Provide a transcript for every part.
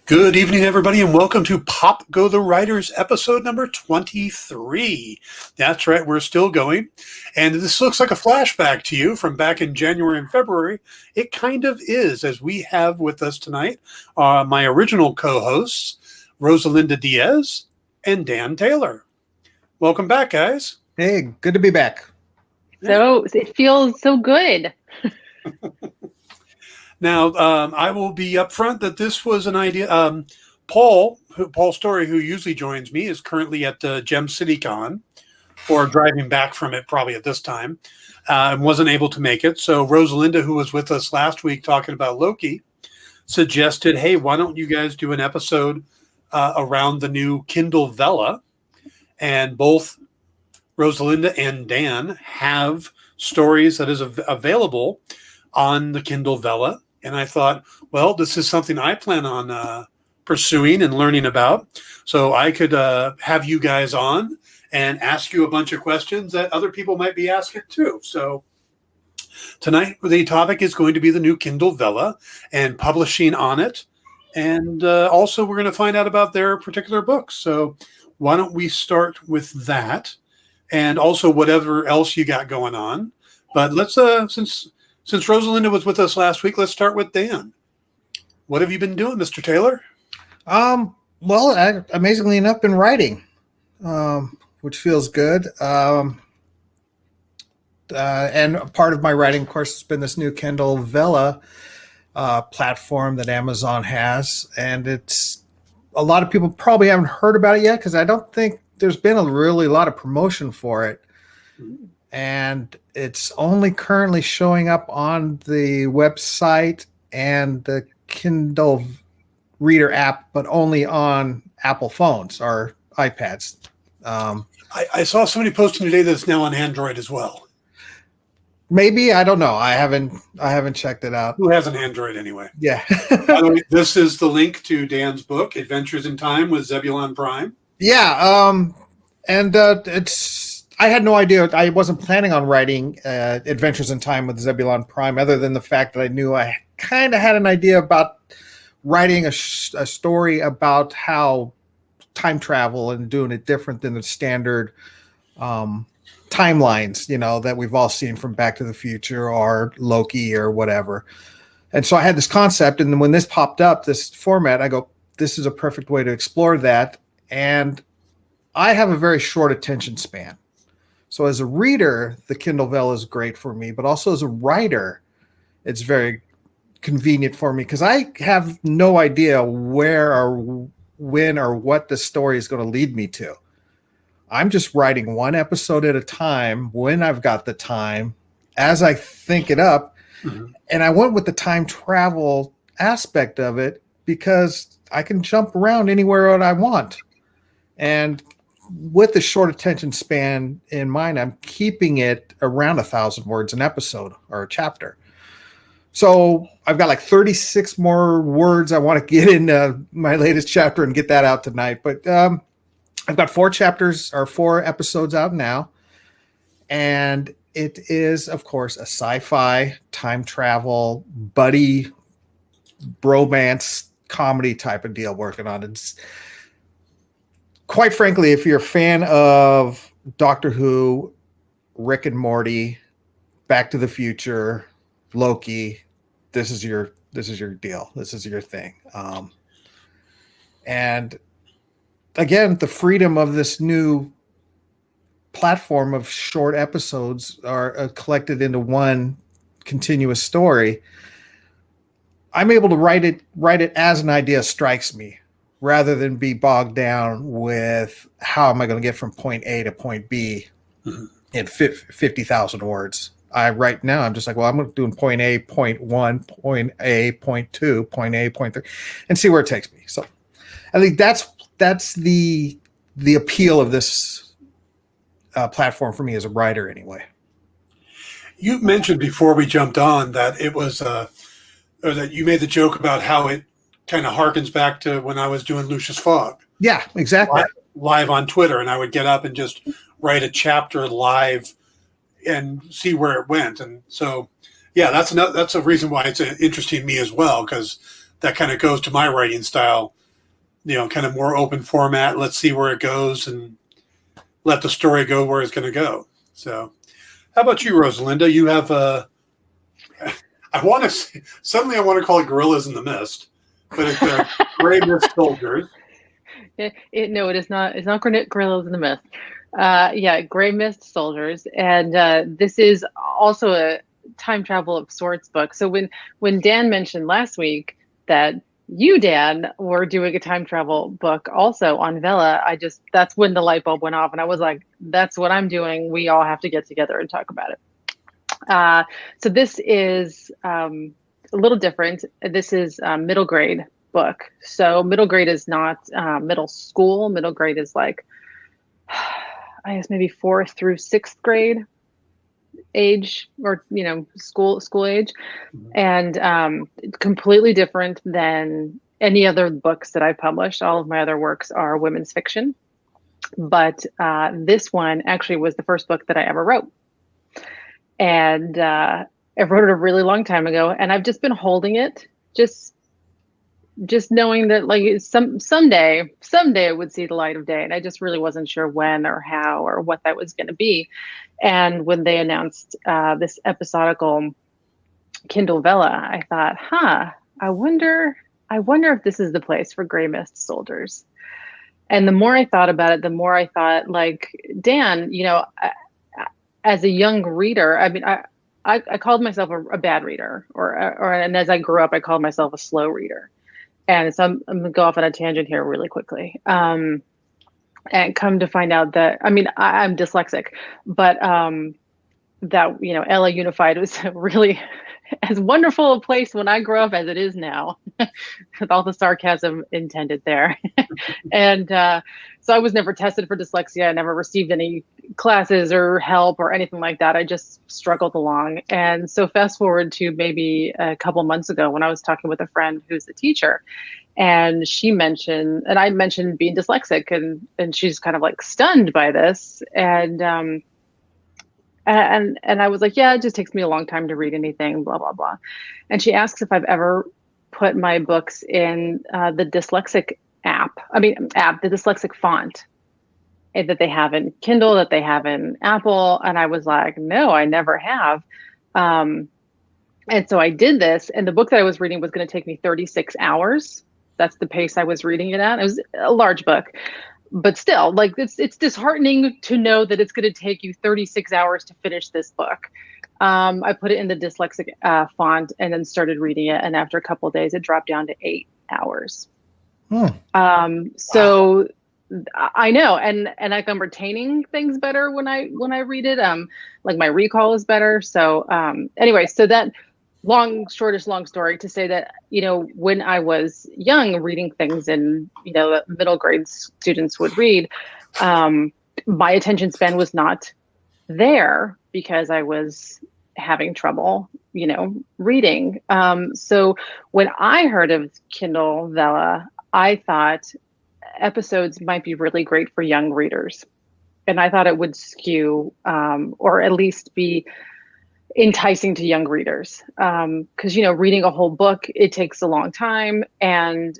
Good evening, everybody, and welcome to Pop Go the Writers, episode number 23. That's right, we're still going. And this looks like a flashback to you from back in January and February. It kind of is, as we have with us tonight my original co-hosts, Rosalinda Diaz and Dan Taylor. Welcome back, guys. Hey, good to be back. So it feels so good. Now, I will be upfront that this was an idea. Paul Story, who usually joins me, is currently at Gem City Con, or driving back from it probably at this time, and wasn't able to make it. So Rosalinda, who was with us last week talking about Loki, suggested, hey, why don't you guys do an episode around the new Kindle Vella? And both Rosalinda and Dan have stories that is available on the Kindle Vella. And I thought, well, this is something I plan on pursuing and learning about. So I could have you guys on and ask you a bunch of questions that other people might be asking too. So tonight, the topic is going to be the new Kindle Vella and publishing on it. And also we're going to find out about their particular books. So why don't we start with that? And also whatever else you got going on. But let's, since Rosalinda was with us last week, let's start with Dan. What have you been doing, Mr. Taylor? Well, I, amazingly enough, been writing, which feels good. And part of my writing, of course, has been this new Kindle Vella platform that Amazon has. And it's a lot of people probably haven't heard about it yet because I don't think there's been a lot of promotion for it. And it's only currently showing up on the website and the Kindle Reader app, but only on Apple phones or iPads. I saw somebody posting today that it's now on Android as well. Maybe, I don't know. I haven't checked it out. Who has an Android anyway? Yeah. By the way, this is the link to Dan's book, Adventures in Time with Zebulon Prime. Yeah. And I had no idea. I wasn't planning on writing Adventures in Time with Zebulon Prime, other than the fact that I knew I kind of had an idea about writing a story about how time travel and doing it different than the standard timelines, that we've all seen from Back to the Future or Loki or whatever. And so I had this concept, and then when this popped up, this format, I go, this is a perfect way to explore that. And I have a very short attention span. So as a reader, the Kindle Vella is great for me, but also as a writer, it's very convenient for me because I have no idea where or when or what the story is going to lead me to. I'm just writing one episode at a time when I've got the time as I think it up. Mm-hmm. And I went with the time travel aspect of it because I can jump around anywhere that I want. And with the short attention span in mind, I'm keeping it around 1,000 words an episode or a chapter. So I've got like 36 more words I want to get in my latest chapter and get that out tonight. But I've got 4 episodes out now. And it is, of course, a sci-fi, time travel, buddy, bromance, comedy type of deal working on it. Quite frankly, if you're a fan of Doctor Who, Rick and Morty, Back to the Future, Loki, this is your deal. This is your thing. And again, the freedom of this new platform of short episodes are collected into one continuous story. I'm able to write it as an idea strikes me, rather than be bogged down with how am I going to get from point A to point B in 50,000 words. Right now, I'm just like, well, I'm doing point A, point 1, point A, point 2, point A, point 3, and see where it takes me. So I think that's the appeal of this platform for me as a writer anyway. You mentioned before we jumped on that it was, or that you made the joke about how it kind of harkens back to when I was doing Lucius Fogg. Yeah, exactly. Live on Twitter, and I would get up and just write a chapter live and see where it went. And so, yeah, that's a reason why it's interesting to me as well, because that kind of goes to my writing style. Kind of more open format. Let's see where it goes and let the story go where it's going to go. So, how about you, Rosalinda? You have I want to suddenly I want to call it Gorillas in the Mist, but it's Gray Mist Soldiers. No, it is not. It's not Gorillas in the Mist. Yeah, Gray Mist Soldiers, and this is also a time travel of sorts book. So when Dan mentioned last week that you, Dan, were doing a time travel book also on Vella, that's when the light bulb went off, and I was like, that's what I'm doing. We all have to get together and talk about it. So this is a little different. This is a middle grade book. So middle grade is not middle school. Middle grade is like, I guess maybe 4th through 6th grade age, or school age, and completely different than any other books that I've published. All of my other works are women's fiction, but this one actually was the first book that I ever wrote. And I wrote it a really long time ago, and I've just been holding it, just knowing that like someday it would see the light of day. And I just really wasn't sure when or how or what that was going to be. And when they announced this episodical Kindle Vella, I thought, I wonder if this is the place for Gray Mist Soldiers. And the more I thought about it, the more I thought, like, Dan, as a young reader, I mean, I called myself a bad reader, and as I grew up, I called myself a slow reader. And so I'm going to go off on a tangent here really quickly. And come to find out that, I mean, I'm dyslexic, but that, LA Unified was really as wonderful a place when I grew up as it is now, with all the sarcasm intended there. And so I was never tested for dyslexia. I never received any classes or help or anything like that. I just struggled along. And so fast forward to maybe a couple months ago when I was talking with a friend who's a teacher, and she mentioned, and I mentioned being dyslexic, and she's kind of like stunned by this. And I was like, yeah, it just takes me a long time to read anything, blah, blah, blah. And she asks if I've ever put my books in the dyslexic the dyslexic font that they have in Kindle, that they have in Apple. And I was like, no, I never have. And so I did this, and the book that I was reading was going to take me 36 hours. That's the pace I was reading it at. It was a large book, but still, like, it's disheartening to know that it's going to take you 36 hours to finish this book. I put it in the dyslexic font and then started reading it. And after a couple of days, it dropped down to 8 hours. So I know, and like I'm retaining things better when I read it. Like my recall is better. So anyway, so that long story to say that, when I was young, reading things in, that middle grade students would read, my attention span was not there because I was having trouble, reading. So when I heard of Kindle Vella, I thought episodes might be really great for young readers. And I thought it would skew, or at least be enticing to young readers. Because, reading a whole book, it takes a long time. And,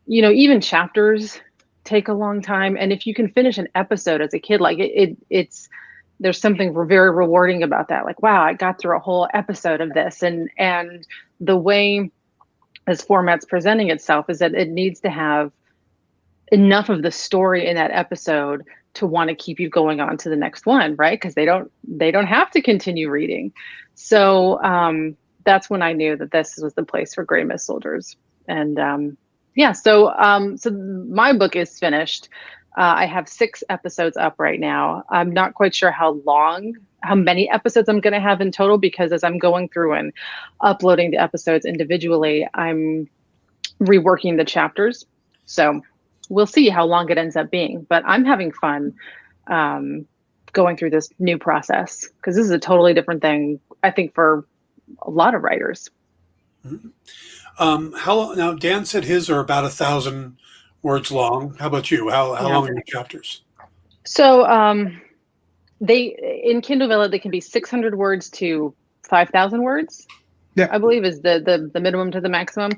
even chapters take a long time. And if you can finish an episode as a kid, like there's something very rewarding about that. Like, wow, I got through a whole episode of this. And the way this format's presenting itself is that it needs to have enough of the story in that episode to want to keep you going on to the next one, right? Because they don't have to continue reading. So that's when I knew that this was the place for Gray Mist Soldiers. And so my book is finished. I have 6 episodes up right now. I'm not quite sure how many episodes I'm going to have in total, because as I'm going through and uploading the episodes individually, I'm reworking the chapters. So we'll see how long it ends up being, but I'm having fun going through this new process, because this is a totally different thing, I think, for a lot of writers. Mm-hmm. How long now? Dan said his are about 1,000 words long. How about you? How long are your chapters? So they in Kindle Vella, they can be 600 words to 5,000 words. Yeah, I believe is the minimum to the maximum.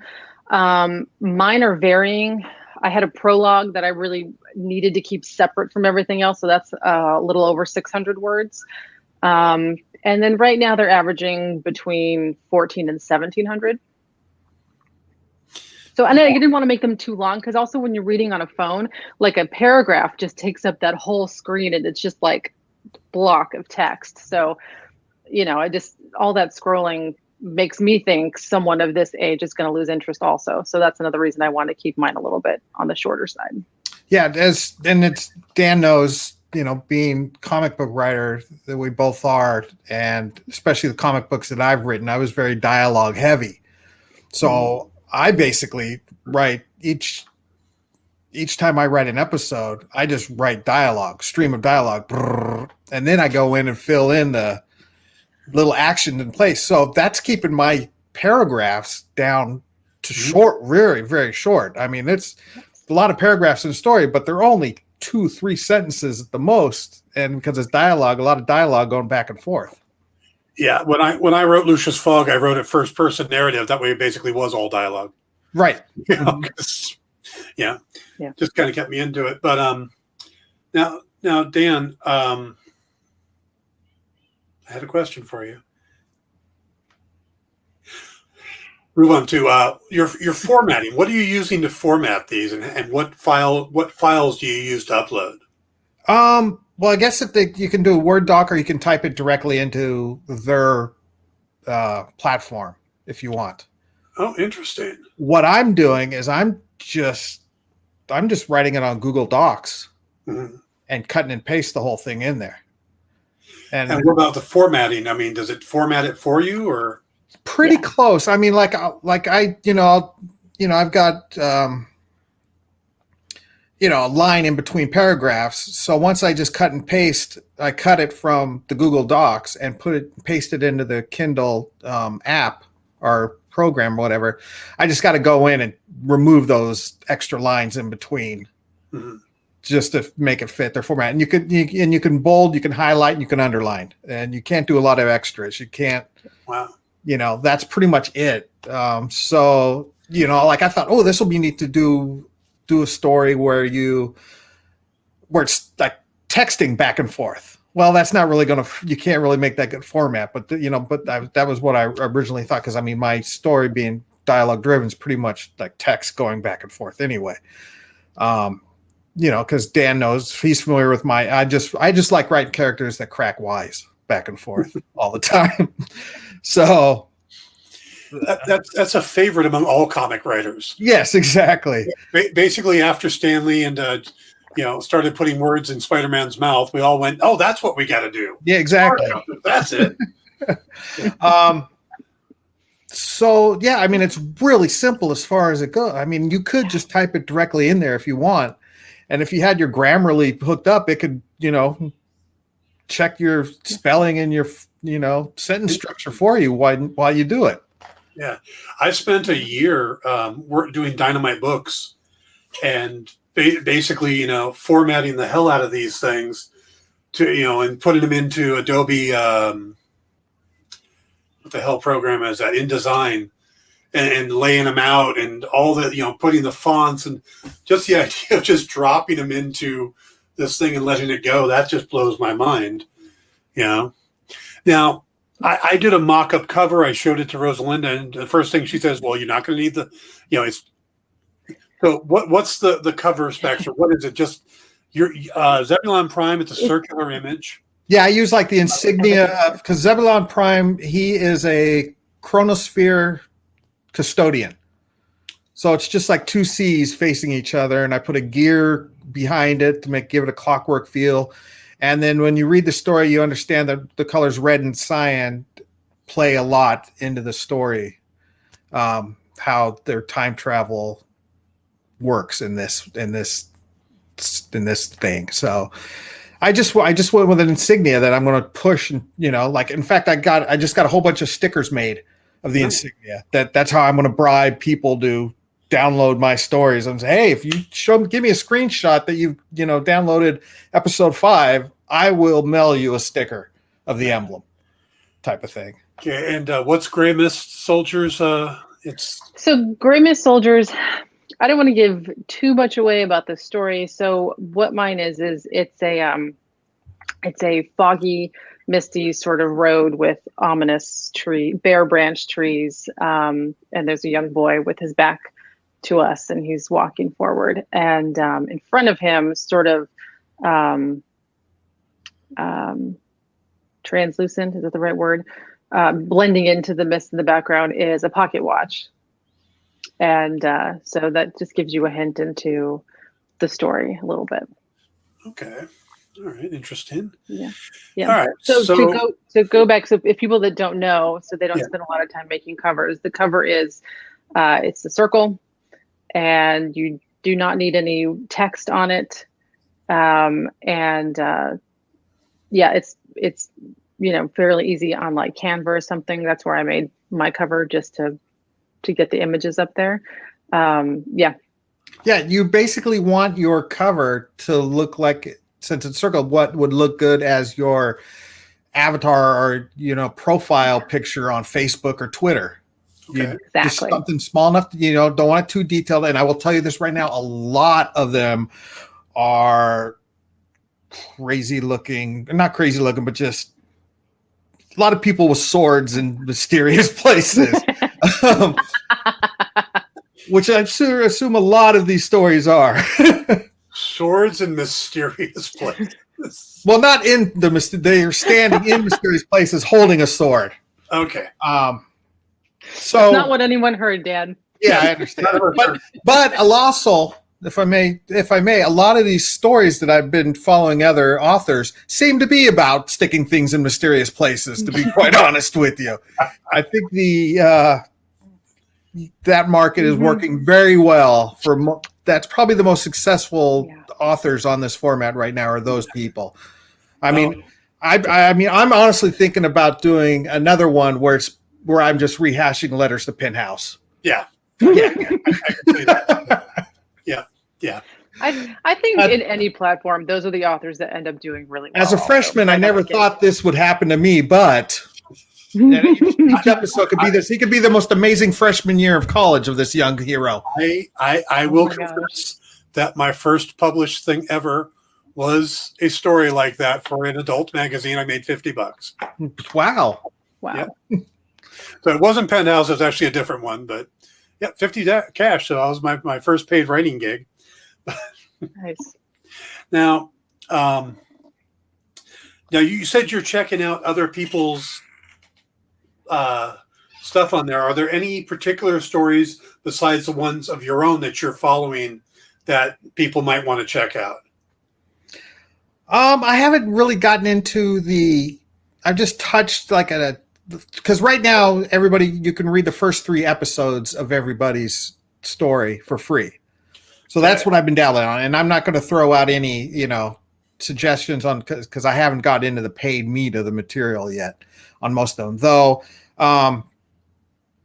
Mine are varying. I had a prologue that I really needed to keep separate from everything else, so that's a little over 600 words. And then right now they're averaging between 14 and 1700. So, and I didn't want to make them too long, because also when you're reading on a phone, like a paragraph just takes up that whole screen, and it's just like block of text. So, I just, all that scrolling makes me think someone of this age is going to lose interest also. So that's another reason I want to keep mine a little bit on the shorter side. Yeah, and it's Dan knows, being comic book writer that we both are, and especially the comic books that I've written, I was very dialogue heavy. So I basically write each time I write an episode, I just write dialogue, stream of dialogue, and then I go in and fill in the little action in place. So that's keeping my paragraphs down to short, very, very short. I mean, it's a lot of paragraphs in the story, but they're only 2-3 sentences at the most. And because it's dialogue, a lot of dialogue going back and forth. Yeah. When I wrote Lucius Fogg, I wrote it first person narrative. That way it basically was all dialogue. Right. Yeah. Just kind of kept me into it. But now Dan, I had a question for you. Move on to your formatting. What are you using to format these, and what files do you use to upload? Well, I guess you can do a Word doc, or you can type it directly into their platform if you want. Oh, interesting. What I'm doing is I'm just writing it on Google Docs and cutting and paste the whole thing in there. And what about the formatting? I mean, does it format it for you, or? Pretty close. I mean, I've got, a line in between paragraphs. So once I just cut and paste, I cut it from the Google Docs and paste it into the Kindle app or program or whatever. I just got to go in and remove those extra lines in between. Just to make it fit their format. And you can bold, you can highlight, and you can underline, and you can't do a lot of extras. You can't, that's pretty much it. So, I thought, oh, this will be neat to do a story where it's like texting back and forth. Well, that's not really you can't really make that good format, but that was what I originally thought. Cause I mean, my story being dialogue driven is pretty much like text going back and forth anyway. Because Dan knows, he's familiar with I just like writing characters that crack wise back and forth all the time. So that's a favorite among all comic writers. Yes, exactly. Basically, after Stanley and started putting words in Spider-Man's mouth, we all went, "Oh, that's what we got to do." Yeah, exactly. That's it. So yeah, I mean, it's really simple as far as it goes. I mean, you could just type it directly in there if you want. And if you had your Grammarly hooked up, it could, check your spelling and your, sentence structure for you while you do it. Yeah. I spent a year doing Dynamite books and basically, formatting the hell out of these things to, and putting them into Adobe, what the hell program is that? InDesign. And laying them out and all the, putting the fonts and just the idea of just dropping them into this thing and letting it go. That just blows my mind. Now I did a mock-up cover. I showed it to Rosalinda, and the first thing she says, well, you're not going to need it's, so what's the cover specs, or what is it? Just your Zebulon Prime. It's a circular image. Yeah. I use like the insignia because Zebulon Prime, he is a chronosphere custodian. So it's just like two C's facing each other, and I put a gear behind it to give it a clockwork feel. And then when you read the story, you understand that the colors red and cyan play a lot into the story, how their time travel works in this thing. So I just went with an insignia that I'm going to push, and in fact, I just got a whole bunch of stickers made of the insignia. That's how I'm going to bribe people to download my stories and say, hey, if you give me a screenshot that you've downloaded episode 5, I will mail you a sticker of the emblem, type of thing. Okay, and what's Gray Mist Soldiers So Gray Mist Soldiers, I don't want to give too much away about the story. So what mine is it's a foggy, misty sort of road with ominous bare branch trees. And there's a young boy with his back to us, and he's walking forward. And in front of him, sort of translucent, is that the right word? Blending into the mist in the background is a pocket watch. And so that just gives you a hint into the story a little bit. Okay. All right. Interesting. Yeah. All right. So to go back, so if people that don't know, so they don't spend a lot of time making covers, the cover is it's a circle, and you do not need any text on it. It's fairly easy on like Canva or something. That's where I made my cover, just to get the images up there. Yeah, you basically want your cover to look like, since it's circled, what would look good as your avatar or profile picture on Facebook or Twitter. Okay. Exactly. Just something small enough, don't want it too detailed. And I will tell you this right now, a lot of them are not crazy looking, but just a lot of people with swords in mysterious places. Which I assume a lot of these stories are. Swords in mysterious places. Well, not in they are standing in mysterious places holding a sword. Okay. So that's not what anyone heard, Dad. Yeah, I understand. but also, if I may, a lot of these stories that I've been following other authors seem to be about sticking things in mysterious places, to be quite honest with you. I think that market is working very well that's probably the most successful authors on this format right now are those people. I mean, I'm honestly thinking about doing another one where I'm just rehashing letters to Penthouse. Yeah. I can see that. Yeah. I think in any platform, those are the authors that end up doing really well. As a freshman, I never thought this would happen to me, but each episode could be this. He could be the most amazing freshman year of college of this young hero. I will confess that my first published thing ever was a story like that for an adult magazine. I made $50. Wow. Yeah. So it wasn't Penthouse. It was actually a different one, but yeah, 50 cash. So that was my first paid writing gig. Nice. Now you said you're checking out other people's stuff on there. Are there any particular stories besides the ones of your own that you're following that people might want to check out? I haven't really gotten into I've just touched because right now you can read the first 3 episodes of everybody's story for free. So that's what I've been dabbling on. And I'm not going to throw out any, suggestions on, because I haven't got into the paid meat of the material yet on most of them. Though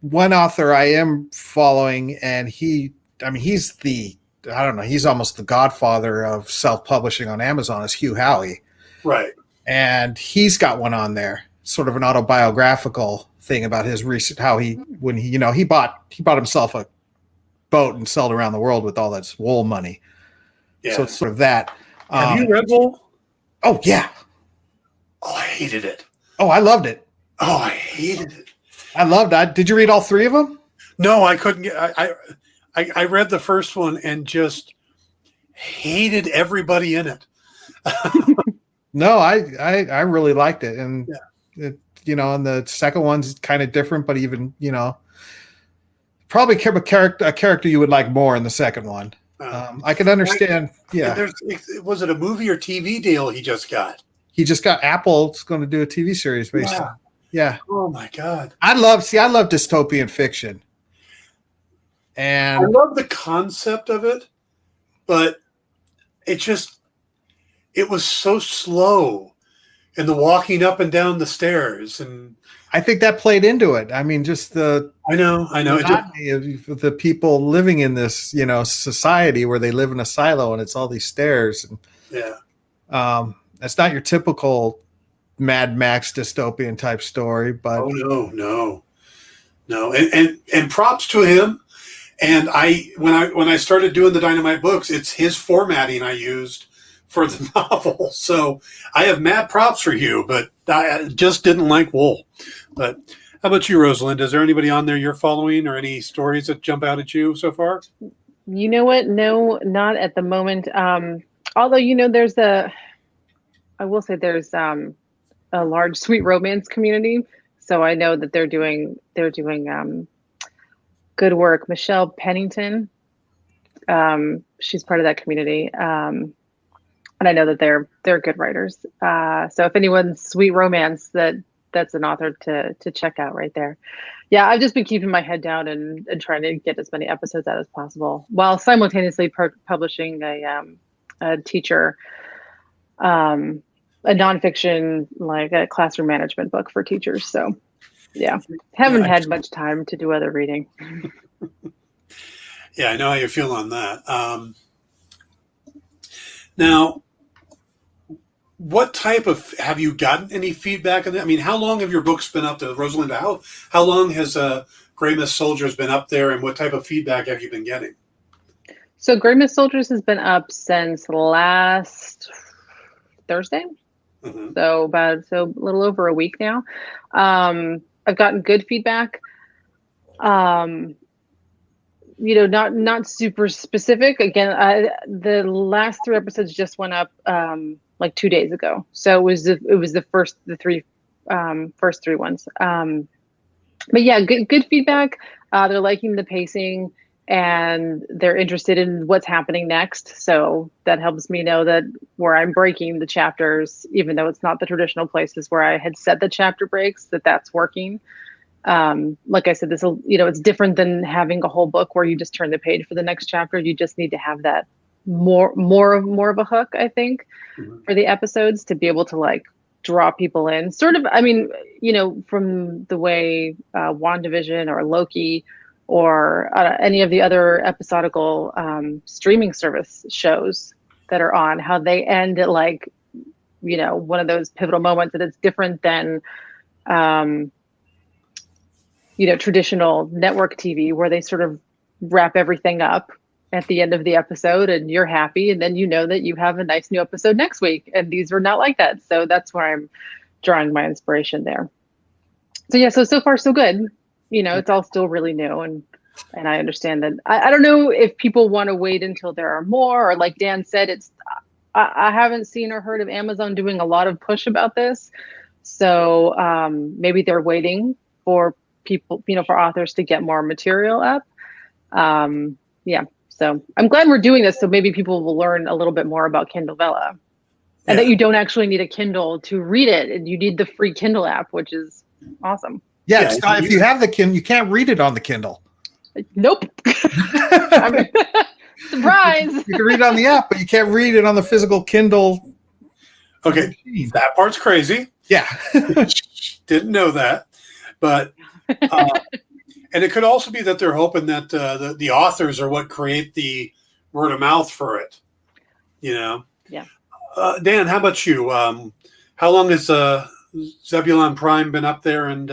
one author I am following, and he's he's almost the godfather of self-publishing on Amazon, is Hugh Howey. Right. And he's got one on there, sort of an autobiographical thing about his recent, how he bought himself a boat and sailed around the world with all that wool money. Yeah. So it's sort of that. Have you read Wool? Oh yeah. Oh, I hated it. Oh, I loved it. Oh, I hated it. I loved it. Did you read all 3 of them? No, I couldn't get. I read the first one and just hated everybody in it. No, I really liked it, and and the second one's kind of different, but even probably a character you would like more in the second one. I can understand. Was it a movie or TV deal he just got? He just got Apple's going to do a TV series based on. Yeah. Oh my God. I love dystopian fiction. And I love the concept of it, but it was so slow in the walking up and down the stairs, and I think that played into it. I mean, just the monotony of the people living in this, society where they live in a silo and it's all these stairs. And, it's not your typical Mad Max dystopian type story, but no. No, and props to him. And when I started doing the Dynamite books, it's his formatting I used for the novel. So I have mad props for you, but I just didn't like wool. But how about you, Rosalinda? Is there anybody on there you're following or any stories that jump out at you so far? You know what? No, not at the moment. Although, I will say there's a large sweet romance community. So I know that they're doing good work. Michelle Pennington, she's part of that community. And I know that they're good writers. So if anyone's sweet romance, that's an author to check out right there. Yeah, I've just been keeping my head down and trying to get as many episodes out as possible while simultaneously publishing a teacher, a nonfiction, like a classroom management book for teachers. So yeah, haven't had much time to do other reading. Yeah, I know how you feel on that. Now, what type of have you gotten any feedback on that? I mean, how long have your books been up there, Rosalinda? How long has Gray Mist Soldiers been up there, and what type of feedback have you been getting? So Gray Mist Soldiers has been up since last Thursday. Mm-hmm. So a little over a week now. I've gotten good feedback. Not super specific. Again, the last 3 episodes just went up like 2 days ago. So it was the first three ones. But yeah, good feedback. They're liking the pacing and they're interested in what's happening next. So that helps me know that where I'm breaking the chapters, even though it's not the traditional places where I had set the chapter breaks, that's working. Like I said, it's different than having a whole book where you just turn the page for the next chapter. You just need to have that more of a hook, I think, Mm-hmm. for the episodes to be able to like draw people in. Sort of, I mean, from the way WandaVision or Loki or any of the other episodical streaming service shows that are on, how they end at like, one of those pivotal moments that it's different than traditional network TV where they sort of wrap everything up at the end of the episode and you're happy. And then you know that you have a nice new episode next week. And these are not like that. So that's where I'm drawing my inspiration there. So yeah, so far so good. It's all still really new. And I understand that. I don't know if people want to wait until there are more, or like Dan said, I haven't seen or heard of Amazon doing a lot of push about this. So maybe they're waiting for people, for authors to get more material up. Yeah. So I'm glad we're doing this. So maybe people will learn a little bit more about Kindle Vella and that you don't actually need a Kindle to read it. And you need the free Kindle app, which is awesome. Yeah. If you have the Kindle, you can't read it on the Kindle. Nope. Surprise. You can read it on the app, but you can't read it on the physical Kindle. Okay. That part's crazy. Yeah. Didn't know that. But and it could also be that they're hoping that the authors are what create the word of mouth for it. Yeah. Dan, how about you? How long has Zebulon Prime been up there, and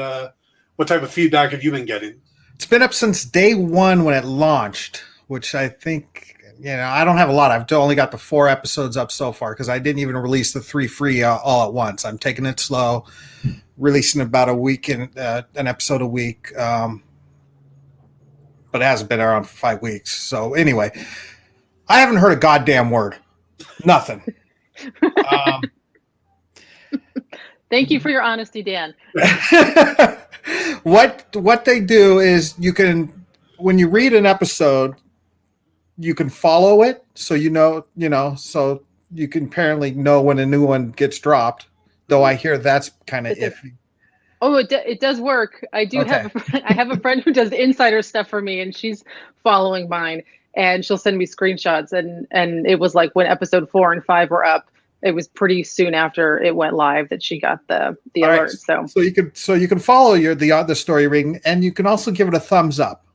what type of feedback have you been getting? It's been up since day one when it launched, which I think, I don't have a lot. I've only got the 4 episodes up so far because I didn't even release the 3 free all at once. I'm taking it slow, releasing about a week and an episode a week. But it hasn't been around for 5 weeks. So anyway, I haven't heard a goddamn word. Nothing. Thank you for your honesty, Dan. What they do is when you read an episode, you can follow it. So so you can apparently know when a new one gets dropped. Though I hear that's kind of iffy. Oh, it does work. I have a friend who does insider stuff for me, and she's following mine, and she'll send me screenshots. And it was like when episode 4 and 5 were up, it was pretty soon after it went live that she got the alert. Right. So you can follow the story reading, and you can also give it a thumbs up.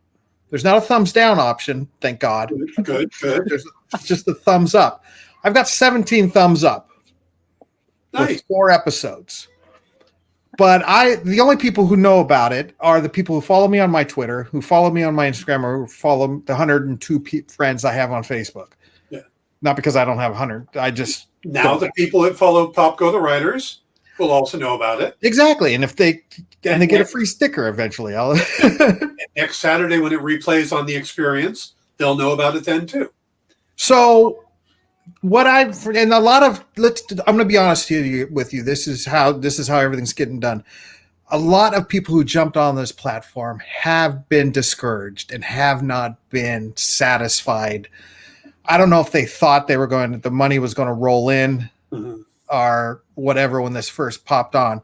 There's not a thumbs down option, thank God. Good. There's just a thumbs up. I've got 17 thumbs up. Nice. With 4 episodes. But the only people who know about it are the people who follow me on my Twitter, who follow me on my Instagram, or who follow the 102 friends I have on Facebook. Yeah. Not because I don't have 100. I just now the people that follow Pop Go the Writers will also know about it. Exactly. And if they get a free sticker eventually, I'll next Saturday when it replays on the Experience, they'll know about it then too. So I'm going to be honest with you. This is how everything's getting done. A lot of people who jumped on this platform have been discouraged and have not been satisfied. I don't know if they thought the money was going to roll in or whatever when this first popped on.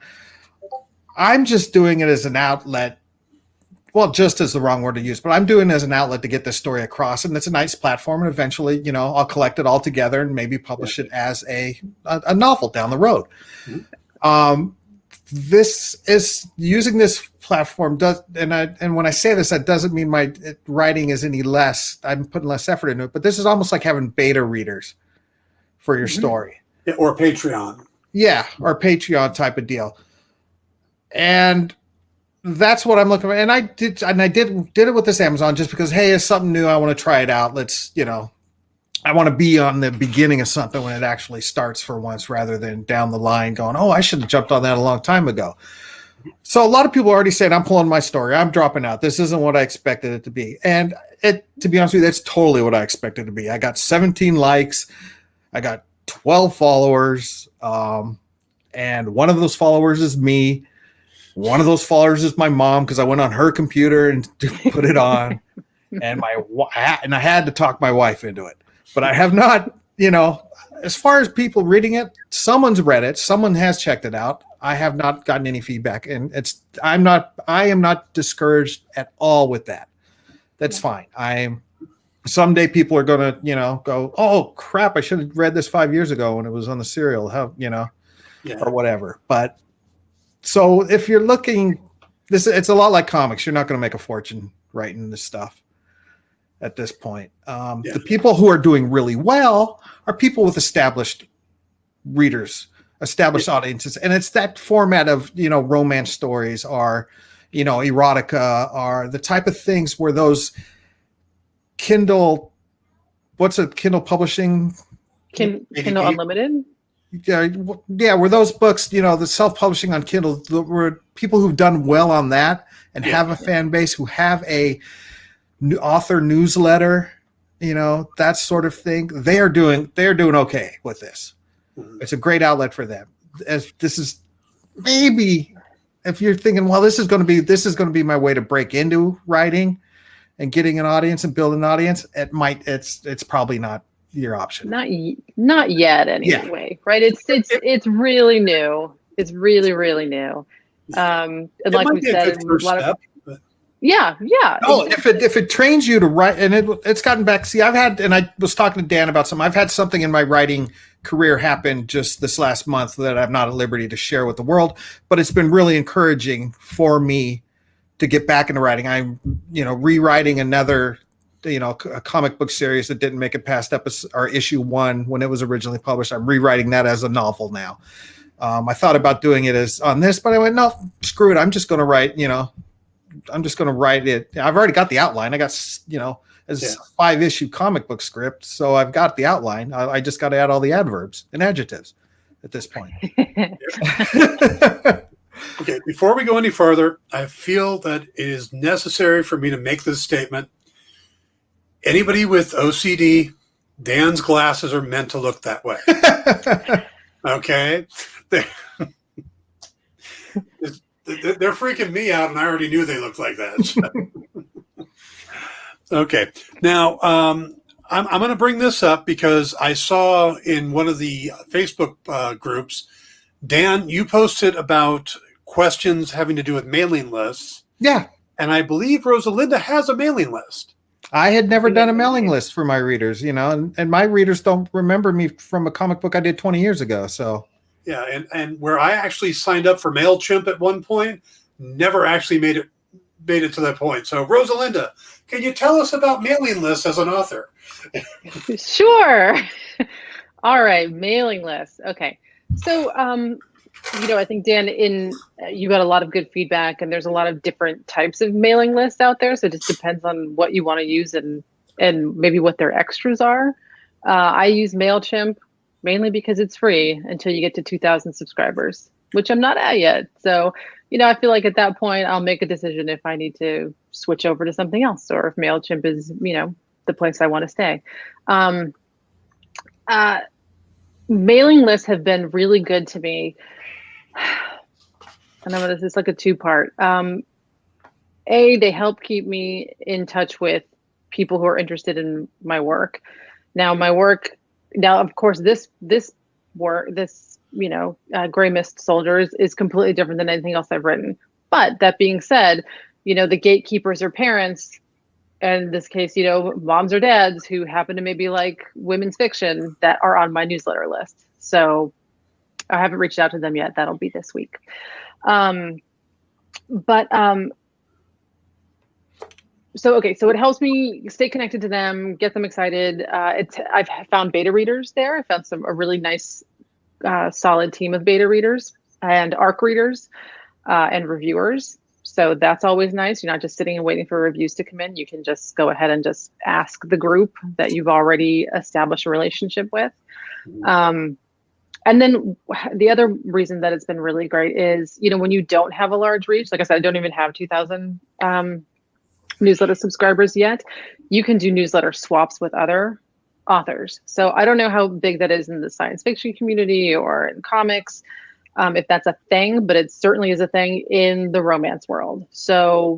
I'm just doing it as an outlet. Well, just is the wrong word to use, but I'm doing it as an outlet to get this story across, and it's a nice platform. And eventually, I'll collect it all together and maybe publish it as a novel down the road. This is using this platform and when I say this, that doesn't mean my writing is any less. I'm putting less effort into it, but this is almost like having beta readers for your story, or Patreon. Yeah, or Patreon type of deal, and that's what I'm looking for. And I did it with this Amazon just because, hey, it's something new. I want to try it out. I want to be on the beginning of something when it actually starts for once, rather than down the line going, oh, I should have jumped on that a long time ago. So a lot of people are already saying, I'm pulling my story. I'm dropping out. This isn't what I expected it to be. And to be honest with you, that's totally what I expected it to be. I got 17 likes. I got 12 followers. And one of those followers is me. One of those followers is my mom, because I went on her computer and put it on, and I had to talk my wife into it. But I have not, as far as people reading it, someone's read it, someone has checked it out. I have not gotten any feedback, and I am not discouraged at all with that. That's fine. Someday people are going to, go, oh crap, I should have read this 5 years ago when it was on the serial, or whatever. But so if you're looking, it's a lot like comics. You're not going to make a fortune writing this stuff at this point. The people who are doing really well are people with established readers, established audiences. And it's that format of, romance stories or, erotica, are the type of things where those Kindle publishing? Kindle Unlimited? Yeah, where those books, the self-publishing on Kindle, where people who've done well on that and have a fan base, who have a author newsletter, that sort of thing, they're doing okay with this. It's a great outlet for them. As this is maybe, if you're thinking, well, this is going to be my way to break into writing and getting an audience and build an audience, it's probably not your option. Not yet anyway. Right? It's really new. It's really, really new. And like we said, a lot of yeah. Oh, if it trains you to write, and it's gotten back. See, I was talking to Dan about something. I've had something in my writing career happen just this last month that I'm not at liberty to share with the world, but it's been really encouraging for me to get back into writing. I'm, rewriting another, a comic book series that didn't make it past issue 1 when it was originally published. I'm rewriting that as a novel now. I thought about doing it as on this, but I went, no, screw it. I'm just going to write, it. I've already got the outline. I got, as a 5-issue comic book script. So I've got the outline. I just got to add all the adverbs and adjectives at this point. Okay. Before we go any further, I feel that it is necessary for me to make this statement. Anybody with OCD, Dan's glasses are meant to look that way. Okay. They're freaking me out, and I already knew they looked like that. So. Okay. Now, I'm going to bring this up because I saw in one of the Facebook groups, Dan, you posted about questions having to do with mailing lists. Yeah. And I believe Rosalinda has a mailing list. I had never done a mailing list for my readers, and my readers don't remember me from a comic book I did 20 years ago. So. Yeah, and where I actually signed up for MailChimp at one point, never actually made it to that point. So, Rosalinda, can you tell us about mailing lists as an author? Sure. All right, mailing lists. Okay, so I think Dan, you got a lot of good feedback, and there's a lot of different types of mailing lists out there. So it just depends on what you want to use and maybe what their extras are. I use Mailchimp mainly because it's free until you get to 2,000 subscribers, which I'm not at yet. So, I feel like at that point I'll make a decision if I need to switch over to something else, or if Mailchimp is, the place I want to stay. Uh, Mailing lists have been really good to me. And this is like a two-part. They help keep me in touch with people who are interested in my work. Now, of course, this work, Gray Mist Soldiers is completely different than anything else I've written. But that being said, the gatekeepers are parents, and in this case, moms or dads who happen to maybe like women's fiction that are on my newsletter list. So I haven't reached out to them yet. That'll be this week. So it helps me stay connected to them, get them excited. I've found beta readers there. I found a really nice, solid team of beta readers and ARC readers and reviewers. So that's always nice. You're not just sitting and waiting for reviews to come in. You can just go ahead and just ask the group that you've already established a relationship with. And then the other reason that it's been really great is, when you don't have a large reach, like I said, I don't even have 2,000 newsletter subscribers yet, you can do newsletter swaps with other authors. So I don't know how big that is in the science fiction community or in comics, if that's a thing, but it certainly is a thing in the romance world. So